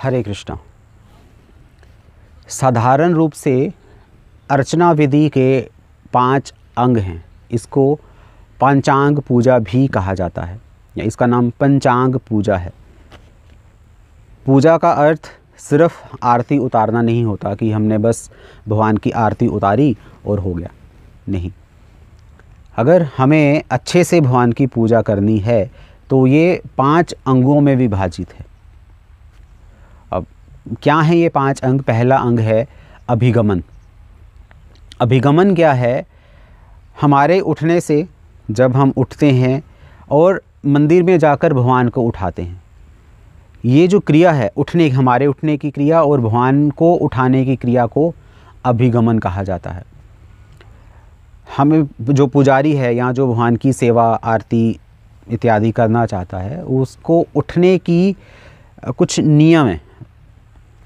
हरे कृष्णा। साधारण रूप से अर्चना विधि के 5 अंग हैं। इसको पंचांग पूजा भी कहा जाता है, या इसका नाम पंचांग पूजा है। पूजा का अर्थ सिर्फ आरती उतारना नहीं होता कि हमने बस भगवान की आरती उतारी और हो गया, नहीं। अगर हमें अच्छे से भगवान की पूजा करनी है तो ये 5 अंगों में विभाजित है। अब क्या है ये 5 अंग? पहला अंग है अभिगमन। अभिगमन क्या है? हमारे उठने से, जब हम उठते हैं और मंदिर में जाकर भगवान को उठाते हैं, ये जो क्रिया है हमारे उठने की क्रिया और भगवान को उठाने की क्रिया को अभिगमन कहा जाता है। हमें जो पुजारी है या जो भगवान की सेवा आरती इत्यादि करना चाहता है, उसको उठने की कुछ नियम है।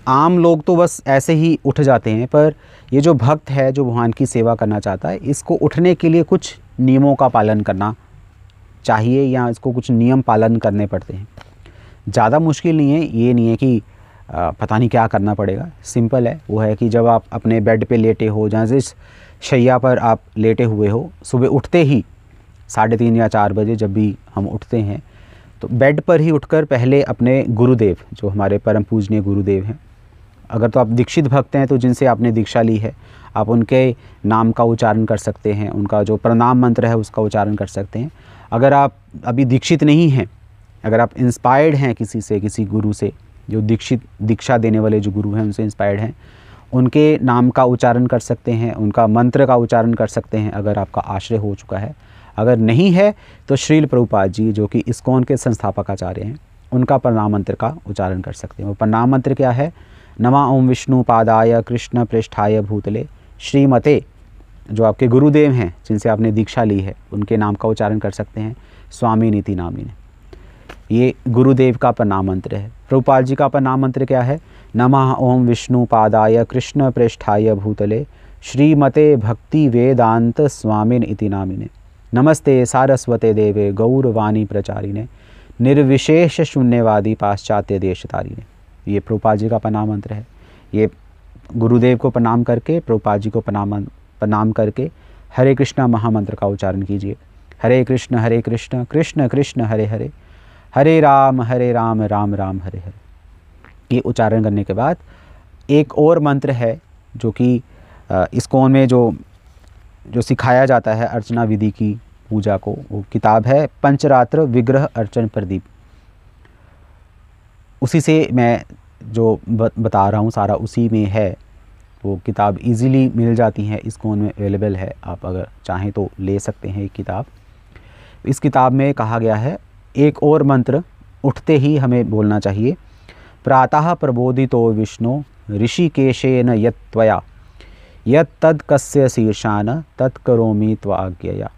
आम लोग तो बस ऐसे ही उठ जाते हैं, पर ये जो भक्त है जो भगवान की सेवा करना चाहता है, इसको उठने के लिए कुछ नियमों का पालन करना चाहिए या इसको कुछ नियम पालन करने पड़ते हैं। ज़्यादा मुश्किल नहीं है, ये नहीं है कि पता नहीं क्या करना पड़ेगा। सिंपल है। वो है कि जब आप अपने बेड पे लेटे हो, जहाँ जिस शैया पर आप लेटे हुए हो, सुबह उठते ही 3:30 या 4 बजे जब भी हम उठते हैं, तो बेड पर ही उठकर पहले अपने गुरुदेव, जो हमारे परम पूजनीय गुरुदेव हैं, अगर तो आप दीक्षित भक्त हैं तो जिनसे आपने दीक्षा ली है, आप उनके नाम का उच्चारण कर सकते हैं, उनका जो प्रणाम मंत्र है उसका उच्चारण कर सकते हैं। अगर आप अभी दीक्षित नहीं हैं, अगर आप इंस्पायर्ड हैं किसी से, किसी गुरु से, जो दीक्षा देने वाले जो गुरु हैं उनसे इंस्पायर्ड हैं, उनके नाम का उच्चारण कर सकते हैं, उनका मंत्र का उच्चारण कर सकते हैं अगर आपका आश्रय हो चुका है। अगर नहीं है तो श्रील प्रभुपाद जी, जो कि इस्कॉन के संस्थापक आचार्य हैं, उनका प्रणाम मंत्र का उच्चारण कर सकते हैं। वो प्रणाम मंत्र क्या है? नमा ओम विष्णु पादाय कृष्ण पृष्ठाय भूतले श्रीमते, जो आपके गुरुदेव हैं जिनसे आपने दीक्षा ली है, उनके नाम का उच्चारण कर सकते हैं, स्वामी नीति नामिने। ये गुरुदेव का प्रणाम मंत्र है। प्रभुपाद जी का प्रणाम मंत्र क्या है? नमः ओम विष्णु पादाय कृष्ण पृष्ठाय भूतले श्रीमते भक्ति वेदांत स्वामिन इति नामिने। नमस्ते सारस्वते देवे गौरवाणी प्रचारिणे निर्विशेष शून्यवादी पाश्चात्य देशतारिणे। ये प्रभुपाद जी का प्रणाम मंत्र है। ये गुरुदेव को प्रणाम करके, प्रभुपाद जी को प्रणाम करके हरे कृष्णा महामंत्र का उच्चारण कीजिए। हरे कृष्ण कृष्ण कृष्ण हरे हरे, हरे राम राम राम हरे हरे। ये उच्चारण करने के बाद एक और मंत्र है जो कि इस्कॉन में जो सिखाया जाता है अर्चना विधि की पूजा को, वो किताब है पंचरात्र विग्रह अर्चन प्रदीप। उसी से मैं जो बता रहा हूँ सारा उसी में है। वो किताब इजीली मिल जाती है, इस्कॉन में अवेलेबल है, आप अगर चाहें तो ले सकते हैं ये किताब। इस किताब में कहा गया है एक और मंत्र उठते ही हमें बोलना चाहिए। प्रातः प्रबोधितो विष्णु ऋषिकेशेन यत्त्वया यत्तद् कस्य शीर्षान तत्करोमि त्वाज्ञया।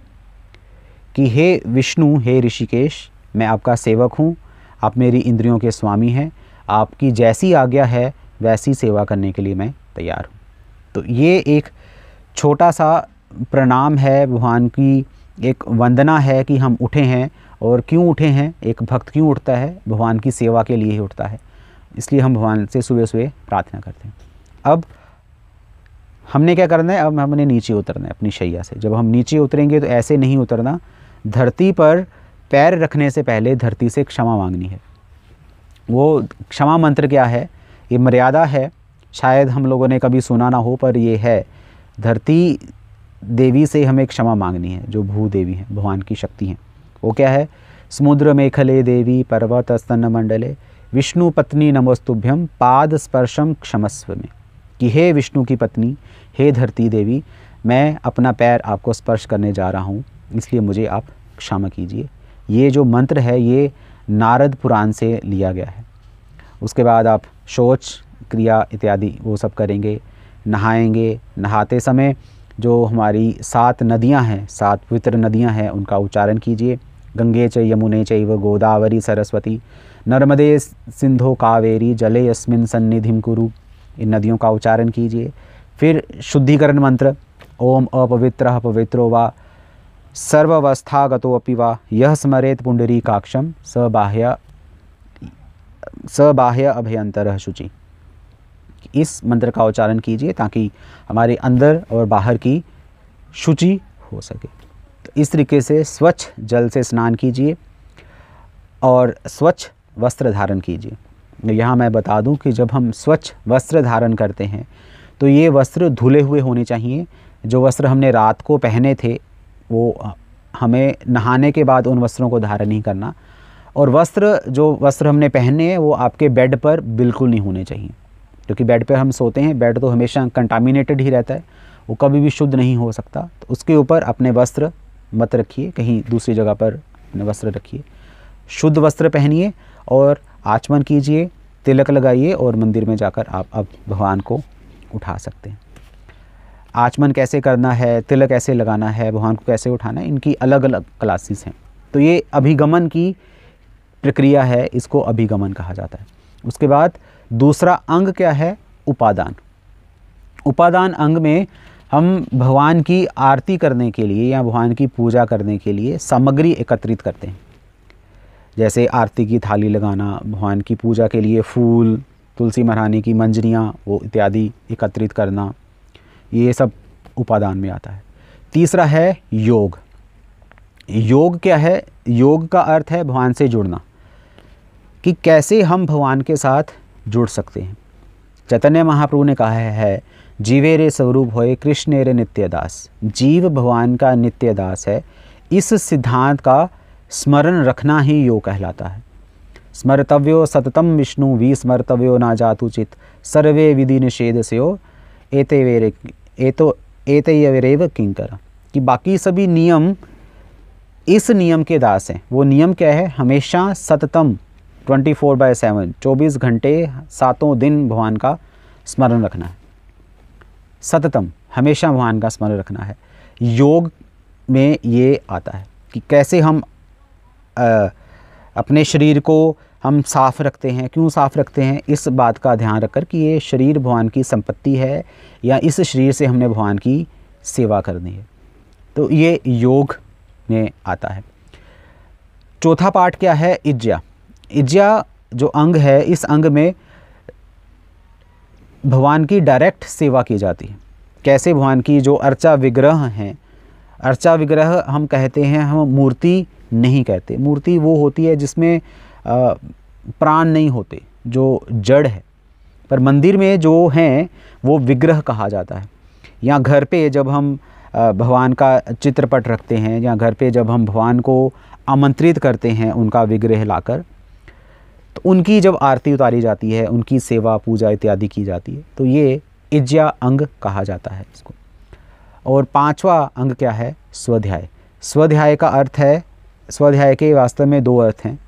कि हे विष्णु, हे ऋषिकेश, मैं आपका सेवक हूँ, आप मेरी इंद्रियों के स्वामी हैं, आपकी जैसी आज्ञा है वैसी सेवा करने के लिए मैं तैयार हूँ। तो ये एक छोटा सा प्रणाम है, भगवान की एक वंदना है कि हम उठे हैं। और क्यों उठे हैं? एक भक्त क्यों उठता है? भगवान की सेवा के लिए ही उठता है। इसलिए हम भगवान से सुबह सुबह प्रार्थना करते हैं। अब हमने क्या करना है? अब हमने नीचे उतरना है अपनी शैया से। जब हम नीचे उतरेंगे तो ऐसे नहीं उतरना, धरती पर पैर रखने से पहले धरती से क्षमा मांगनी है। वो क्षमा मंत्र क्या है? ये मर्यादा है, शायद हम लोगों ने कभी सुना ना हो, पर ये है। धरती देवी से हमें क्षमा मांगनी है, जो भूदेवी हैं, भगवान की शक्ति हैं। वो क्या है? समुद्र मेखले देवी पर्वत स्तन मंडले विष्णु पत्नी नमोस्तुभ्यम पाद स्पर्शम क्षमस्व में। कि हे विष्णु की पत्नी, हे धरती देवी, मैं अपना पैर आपको स्पर्श करने जा रहा हूँ, इसलिए मुझे आप क्षमा कीजिए। ये जो मंत्र है ये नारद पुराण से लिया गया है। उसके बाद आप शौच क्रिया इत्यादि वो सब करेंगे, नहाएंगे। नहाते समय जो हमारी 7 नदियां हैं, 7 पवित्र नदियां हैं, उनका उच्चारण कीजिए। गंगे च यमुने चैव गोदावरी सरस्वती नर्मदे सिंधु कावेरी जले यस्मिन् सन्निधिं कुरु। इन नदियों का उच्चारण कीजिए। फिर शुद्धिकरण मंत्र ओम अपवित्रः पवित्रो वा सर्वावस्थागतोऽपि वा यः स्मरेत् पुंडरीकाक्षं स बाह्य सबाह्य अभ्यंतर शुचि। इस मंत्र का उच्चारण कीजिए ताकि हमारे अंदर और बाहर की शुचि हो सके। तो इस तरीके से स्वच्छ जल से स्नान कीजिए और स्वच्छ वस्त्र धारण कीजिए। यहाँ मैं बता दूं कि जब हम स्वच्छ वस्त्र धारण करते हैं तो ये वस्त्र धुले हुए होने चाहिए। जो वस्त्र हमने रात को पहने थे वो हमें नहाने के बाद उन वस्त्रों को धारण नहीं करना, और जो वस्त्र हमने पहने हैं वो आपके बेड पर बिल्कुल नहीं होने चाहिए, क्योंकि बेड पर हम सोते हैं, बेड तो हमेशा कंटामिनेटेड ही रहता है, वो कभी भी शुद्ध नहीं हो सकता। तो उसके ऊपर अपने वस्त्र मत रखिए, कहीं दूसरी जगह पर अपने वस्त्र रखिए। शुद्ध वस्त्र पहनिए और आचमन कीजिए, तिलक लगाइए और मंदिर में जाकर आप अब भगवान को उठा सकते हैं। आचमन कैसे करना है, तिलक कैसे लगाना है, भगवान को कैसे उठाना है, इनकी अलग अलग क्लासेस हैं। तो ये अभिगमन की प्रक्रिया है, इसको अभिगमन कहा जाता है। उसके बाद दूसरा अंग क्या है? उपादान। उपादान अंग में हम भगवान की आरती करने के लिए या भगवान की पूजा करने के लिए सामग्री एकत्रित करते हैं। जैसे आरती की थाली लगाना, भगवान की पूजा के लिए फूल, तुलसी महारानी की मंजरियाँ वो इत्यादि एकत्रित करना, ये सब उपादान में आता है। तीसरा है योग। योग क्या है? योग का अर्थ है भगवान से जुड़ना, कि कैसे हम भगवान के साथ जुड़ सकते हैं। चैतन्य महाप्रभु ने कहा है जीवे रे स्वरूप होए कृष्ण रे नित्य दास। जीव भगवान का नित्य दास है। इस सिद्धांत का स्मरण रखना ही योग कहलाता है। स्मर्तव्यो सततम विष्णु विस्मर्तव्यो ना जातु चित सर्वे विधि निषेध स्यो एतैवेरेव किंकर। कि बाकी सभी नियम इस नियम के दास हैं। वो नियम क्या है? हमेशा सततम 24/7 24 घंटे 7 दिन भगवान का स्मरण रखना है। सततम हमेशा भगवान का स्मरण रखना है। योग में ये आता है कि कैसे हम अपने शरीर को हम साफ़ रखते हैं। क्यों साफ़ रखते हैं? इस बात का ध्यान रखकर कि ये शरीर भगवान की संपत्ति है या इस शरीर से हमने भगवान की सेवा करनी है। तो ये योग में आता है। चौथा पार्ट क्या है? इज्जा। इज्जा जो अंग है, इस अंग में भगवान की डायरेक्ट सेवा की जाती है। कैसे? भगवान की जो अर्चा विग्रह हैं, अर्चा विग्रह हम कहते हैं, हम मूर्ति नहीं कहते। मूर्ति वो होती है जिसमें प्राण नहीं होते, जो जड़ है। पर मंदिर में जो हैं वो विग्रह कहा जाता है। या घर पे जब हम भगवान का चित्रपट रखते हैं, या घर पे जब हम भगवान को आमंत्रित करते हैं उनका विग्रह लाकर, तो उनकी जब आरती उतारी जाती है, उनकी सेवा पूजा इत्यादि की जाती है, तो ये इज्जा अंग कहा जाता है इसको। और पांचवा अंग क्या है? स्वाध्याय। स्वाध्याय का अर्थ है, स्वाध्याय के वास्तव में 2 अर्थ हैं।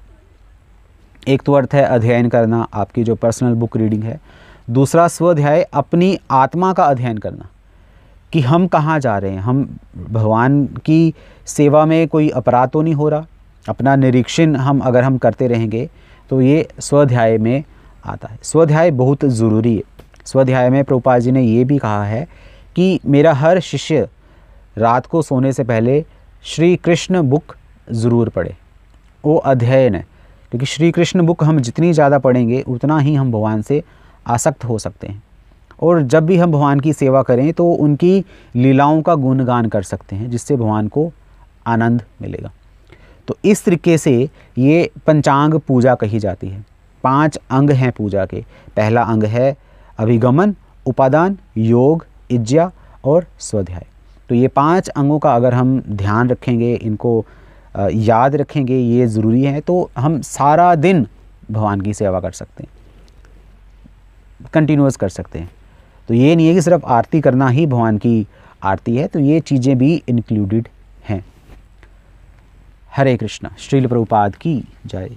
एक तो अर्थ है अध्ययन करना, आपकी जो पर्सनल बुक रीडिंग है। दूसरा स्वाध्याय अपनी आत्मा का अध्ययन करना, कि हम कहाँ जा रहे हैं, हम भगवान की सेवा में कोई अपराध तो नहीं हो रहा। अपना निरीक्षण अगर हम करते रहेंगे तो ये स्वाध्याय में आता है। स्वाध्याय बहुत ज़रूरी है। स्वाध्याय में प्रभुपाद जी ने ये भी कहा है कि मेरा हर शिष्य रात को सोने से पहले श्री कृष्ण बुक ज़रूर पढ़े। वो अध्ययन है, क्योंकि श्री कृष्ण बुक हम जितनी ज़्यादा पढ़ेंगे उतना ही हम भगवान से आसक्त हो सकते हैं। और जब भी हम भगवान की सेवा करें तो उनकी लीलाओं का गुणगान कर सकते हैं, जिससे भगवान को आनंद मिलेगा। तो इस तरीके से ये पंचांग पूजा कही जाती है। 5 अंग हैं पूजा के। पहला अंग है अभिगमन, उपादान, योग, इज्जा और स्वाध्याय। तो ये 5 अंगों का अगर हम ध्यान रखेंगे, इनको याद रखेंगे, ये ज़रूरी है, तो हम सारा दिन भगवान की सेवा कर सकते हैं, कंटिन्यूअस कर सकते हैं। तो ये नहीं है कि सिर्फ आरती करना ही भगवान की आरती है, तो ये चीज़ें भी इंक्लूडेड हैं। हरे कृष्णा। श्रील प्रभुपाद की जय।